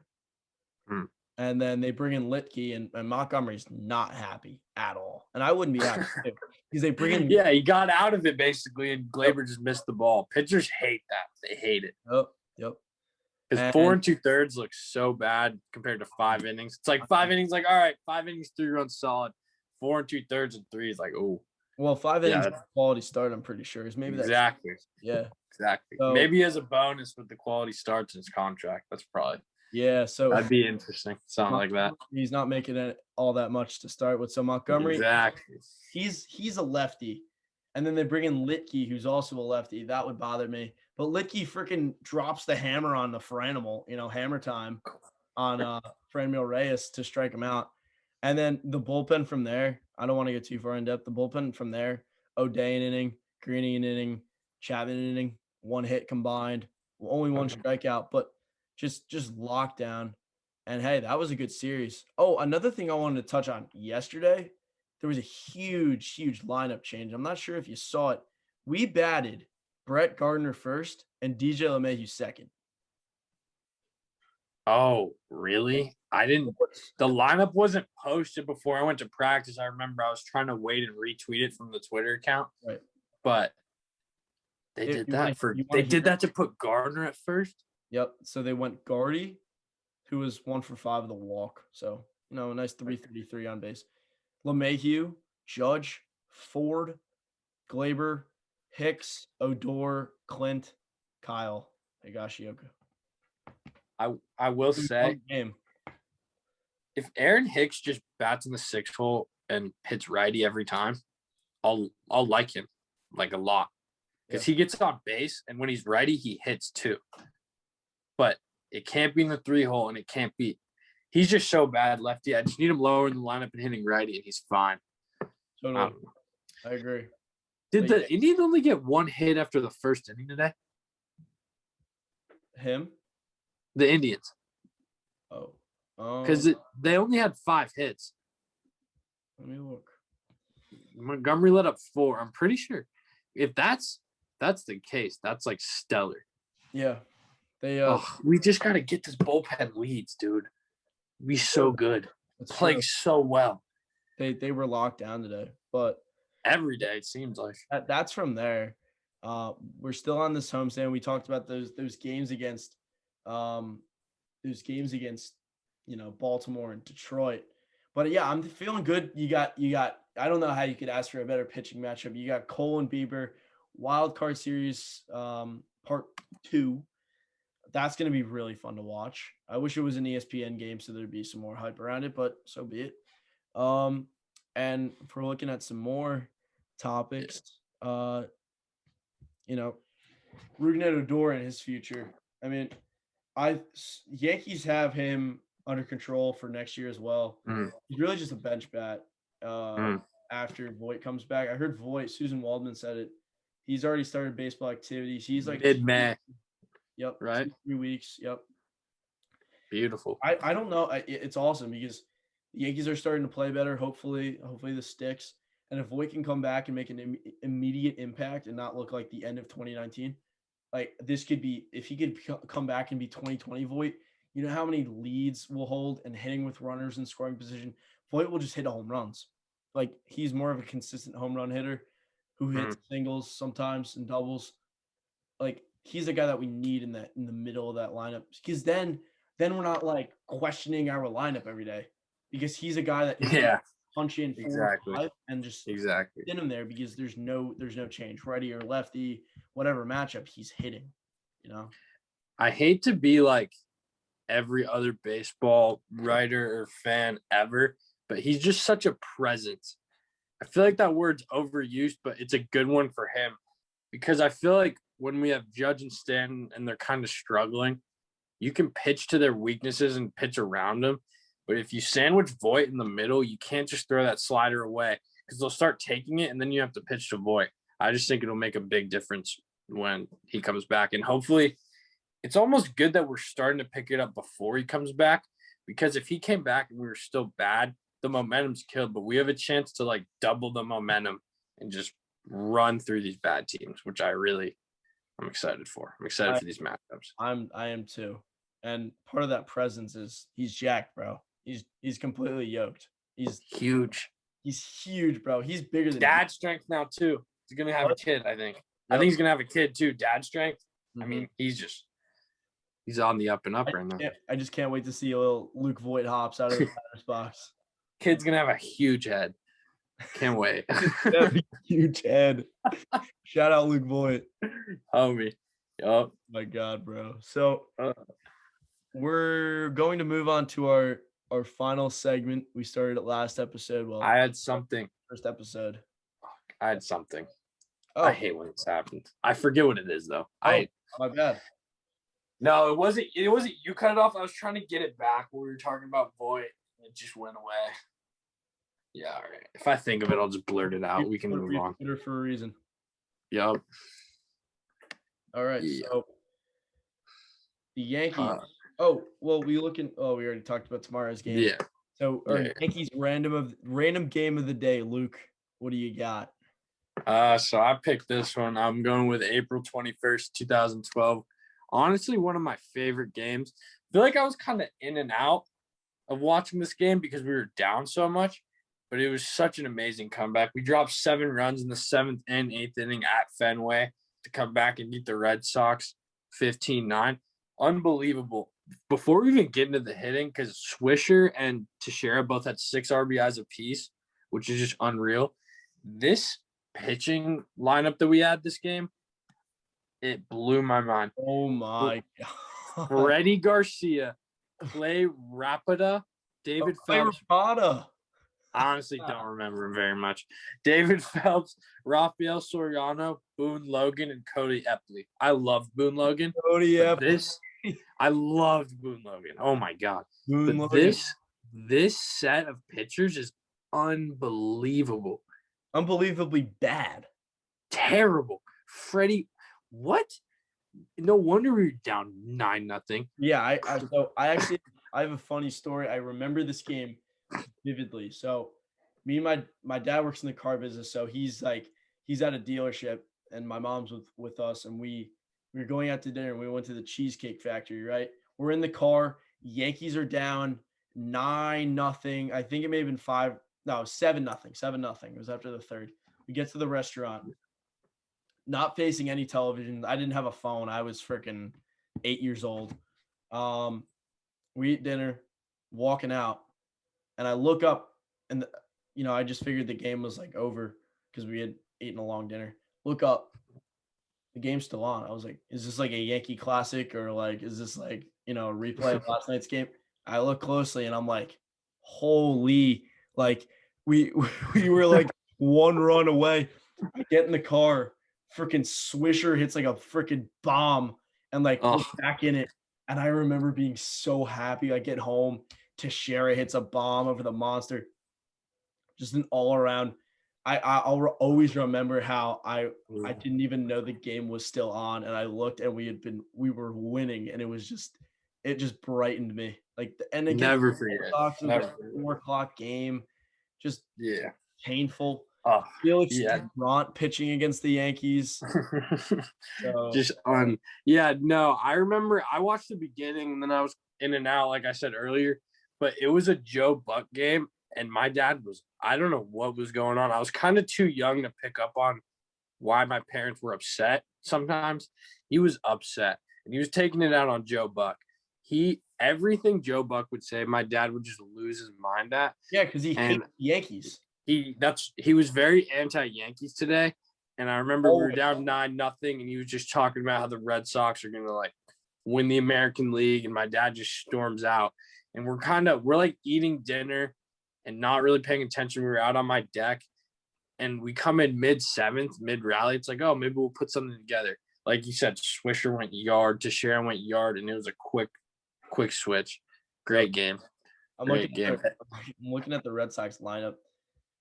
And then they bring in Litke, and Montgomery's not happy at all. And I wouldn't be happy too, because they bring in. Yeah, he got out of it basically, and Gleyber just missed the ball. Pitchers hate that. They hate it. Yep. Because 4 2/3 looks so bad compared to 5 innings. It's like 5 innings, like all right, 5 innings, 3 runs solid. 4 2/3 and 3 is like, oh. Well, 5 innings quality start, I'm pretty sure. Is maybe exactly. Yeah. Exactly. So, maybe as a bonus with the quality starts in his contract. That's probably. Yeah, so that'd be interesting. Something like that. He's not making it all that much to start with. So Montgomery, exactly. He's a lefty, and then they bring in Litke, who's also a lefty. That would bother me. But Litke freaking drops the hammer on the Franimal, hammer time on Franmil Reyes to strike him out. And then the bullpen from there, I don't want to get too far in depth. The bullpen from there, O'Day an inning, Greeny an inning, Chapman an inning, 1 hit combined, only 1 strikeout, but just lockdown. And hey, that was a good series. Oh, another thing I wanted to touch on yesterday, there was a huge lineup change. I'm not sure if you saw it. We batted Brett Gardner first and DJ LeMahieu second. Oh, really? I didn't. The lineup wasn't posted before I went to practice. I remember I was trying to wait and retweet it from the Twitter account, Right. but they did that to put Gardner at first. Yep. So they went Gardy, who was 1 for 5 of the walk. So, a nice 333 on base. LeMahieu, Judge, Ford, Glaber, Hicks, Odor, Clint, Kyle, Higashioka. I will say, game. If Aaron Hicks just bats in the 6th hole and hits righty every time, I'll like him like a lot because he gets on base, and when he's righty, he hits too. But it can't be in the 3 hole, and it can't be. He's just so bad lefty. I just need him lower in the lineup and hitting righty, and he's fine. Totally. I agree. Did the Indians only get 1 hit after the first inning today? Him? The Indians. Oh. Because they only had 5 hits. Let me look. Montgomery let up 4. I'm pretty sure if that's the case, that's like stellar. Yeah. We just got to get this bullpen leads, dude. Be so good. Playing so well. They were locked down today, but every day it seems like. That's from there. We're still on this homestand. We talked about those games against Baltimore and Detroit. But yeah, I'm feeling good. You got I don't know how you could ask for a better pitching matchup. You got Cole and Bieber, Wild Card Series part 2. That's going to be really fun to watch. I wish it was an ESPN game so there'd be some more hype around it, but so be it. And if we're looking at some more topics, Rougned Odor and his future. I mean, Yankees have him under control for next year as well. He's really just a bench bat after Voit comes back. I heard Susan Waldman said it. He's already started baseball activities. He's like mid-May. Yep. Right. 3 weeks. Yep. Beautiful. I don't know. It's awesome because the Yankees are starting to play better. Hopefully this sticks. And if Voit can come back and make an immediate impact and not look like the end of 2019, like this could be, if he could come back and be 2020 Voit, you know how many leads will hold and hitting with runners in scoring position. Voit will just hit home runs. Like he's more of a consistent home run hitter who hits singles sometimes and doubles. Like he's a guy that we need in the middle of that lineup because then we're not like questioning our lineup every day because he's a guy that punch in 4 or 5 and just in him there because there's no change, righty or lefty, whatever matchup he's hitting. I hate to be like every other baseball writer or fan ever, but he's just such a presence. I feel like that word's overused, but it's a good one for him because I feel like when we have Judge and Stanton and they're kind of struggling, you can pitch to their weaknesses and pitch around them. But if you sandwich Voit in the middle, you can't just throw that slider away because they'll start taking it and then you have to pitch to Voit. I just think it'll make a big difference when he comes back. And hopefully it's almost good that we're starting to pick it up before he comes back because if he came back and we were still bad, the momentum's killed. But we have a chance to like double the momentum and just run through these bad teams, which I'm excited for. I'm excited for these matchups. I am too. And part of that presence is he's jacked, bro. He's completely yoked. He's huge. He's huge, bro. He's bigger than dad strength now too. He's gonna have a kid, I think. I think he's gonna have a kid too. Dad strength. I mean, he's on the up and up right now. I just can't wait to see a little Luke Voit hops out of the batter's box. Kid's gonna have a huge head. Can't wait. Huge head. Shout out Luke Voit. Homie. Yup. My God, bro. So we're going to move on to our final segment. We started it last episode. Well, I had something. First episode. I had something. Oh. I hate when this happens. I forget what it is though. My bad. No, it wasn't you cut it off. I was trying to get it back when we were talking about Voit. It just went away. Yeah, all right. If I think of it, I'll just blurt it out. We can move on. For a reason. Yep. All right. Yeah. So the Yankees. We already talked about tomorrow's game. Yeah. So Yankees random game of the day, Luke. What do you got? So I picked this one. I'm going with April 21st, 2012. honestly one of my favorite games. I feel like I was kind of in and out of watching this game because we were down so much, but it was such an amazing comeback. We dropped 7 runs in the 7th and 8th inning at Fenway to come back and beat the Red Sox 15-9. Unbelievable. Before we even get into the hitting, because Swisher and Teixeira both had 6 RBIs apiece, which is just unreal. This pitching lineup that we had this game, it blew my mind. Oh my God. Freddie Garcia, Clay Rapida, David Phelps. Rapata. I honestly don't remember him very much. David Phelps, Rafael Soriano, Boone Logan, and Cody Epley. I love Boone Logan. Cody Epley. I loved Boone Logan. Oh my God. Boone But Logan. this set of pitchers is unbelievable. Unbelievably bad. Terrible. Freddie, what? No wonder we were down 9-0. Yeah, I have a funny story. I remember this game vividly. So me and my dad works in the car business, so he's at a dealership and my mom's with us, and we were going out to dinner and we went to the Cheesecake Factory, right? We're in the car, Yankees are down 9-0. I think it may have been 7-0. 7-0. It was after the third. We get to the restaurant, not facing any television. I didn't have a phone. I was freaking 8 years old. We eat dinner, walking out, and I look up, and I just figured the game was like over because we had eaten a long dinner. Look up, the game's still on. I was like, is this like a Yankee classic, or like is this like a replay of last night's game? I look closely and I'm like, holy, like we were like 1 run away. I get in the car, freaking Swisher hits like a freaking bomb and like we're back in it. And I remember being so happy. I get home, Teixeira hits a bomb over the monster. Just an all around. I'll always remember how I didn't even know the game was still on, and I looked and we were winning, and it just brightened me. Like the end against Never the forget. Sox, it was a 4:00 game, just painful. Felix Grant pitching against the Yankees. I remember I watched the beginning and then I was in and out, like I said earlier, but it was a Joe Buck game. And my dad I don't know what was going on. I was kind of too young to pick up on why my parents were upset sometimes. He was upset and he was taking it out on Joe Buck. Everything Joe Buck would say, my dad would just lose his mind at. Yeah, because he hates the Yankees. He was very anti-Yankees today. And I remember we were down 9-0 and he was just talking about how the Red Sox are going to like win the American League. And my dad just storms out and we're like eating dinner and not really paying attention. We were out on my deck and we come in mid-7th, mid-rally. It's like, oh, maybe we'll put something together. Like you said, Swisher went yard, Teixeira went yard, and it was a quick switch. Great game. I'm looking at the Red Sox lineup.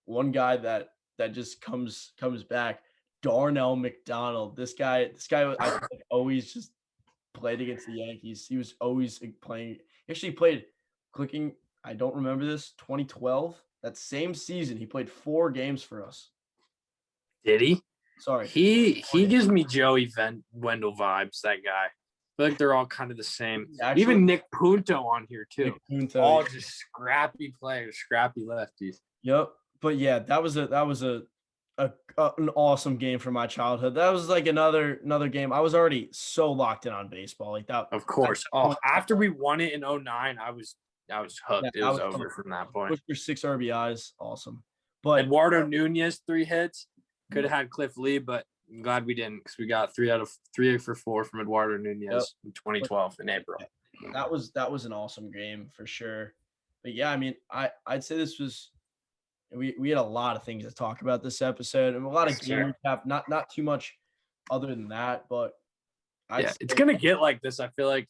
One guy that just comes back, Darnell McDonald. This guy I always just played against the Yankees. He was always playing. Actually played I don't remember this. 2012, that same season, he played 4 games for us. Did he? Sorry. He gives me Joey Wendell vibes, that guy. I feel like they're all kind of the same. Actually, even Nick Punto on here, too. All just scrappy players, scrappy lefties. Yep. But, yeah, that was an awesome game for my childhood. That was like another game. I was already so locked in on baseball. Like that. Of course. After we won it in 2009, I was hooked. It was over from that point. Pushed for 6 RBIs. Awesome. But Eduardo Nunez, 3 hits. Could have had Cliff Lee, but I'm glad we didn't because we got 3 for 4 from Eduardo Nunez in 2012 in April. That was an awesome game for sure. But yeah, I mean, I'd say this was we had a lot of things to talk about this episode and a lot of game recap. Not too much other than that, but it's gonna get like this. I feel like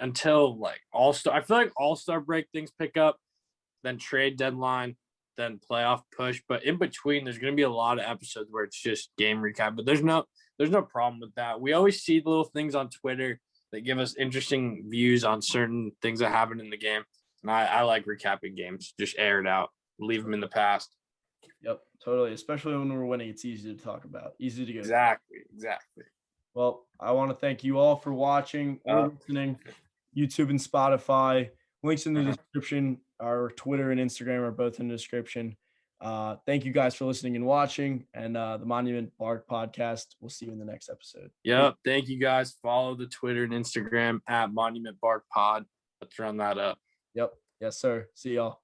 until like All-Star. I feel like All-Star break things pick up, then trade deadline, then playoff push. But in between, there's going to be a lot of episodes where it's just game recap. But there's no problem with that. We always see little things on Twitter that give us interesting views on certain things that happen in the game. And I like recapping games. Just air it out. Leave them in the past. Yep, totally. Especially when we're winning, it's easy to talk about. Easy to go. Exactly. Well, I want to thank you all for watching or listening. YouTube and Spotify. Links in the description. Our Twitter and Instagram are both in the description. Thank you guys for listening and watching. And the Monument Bark podcast. We'll see you in the next episode. Yep. Thank you guys. Follow the Twitter and Instagram at Monument Bark Pod. Let's run that up. Yep. Yes, sir. See y'all.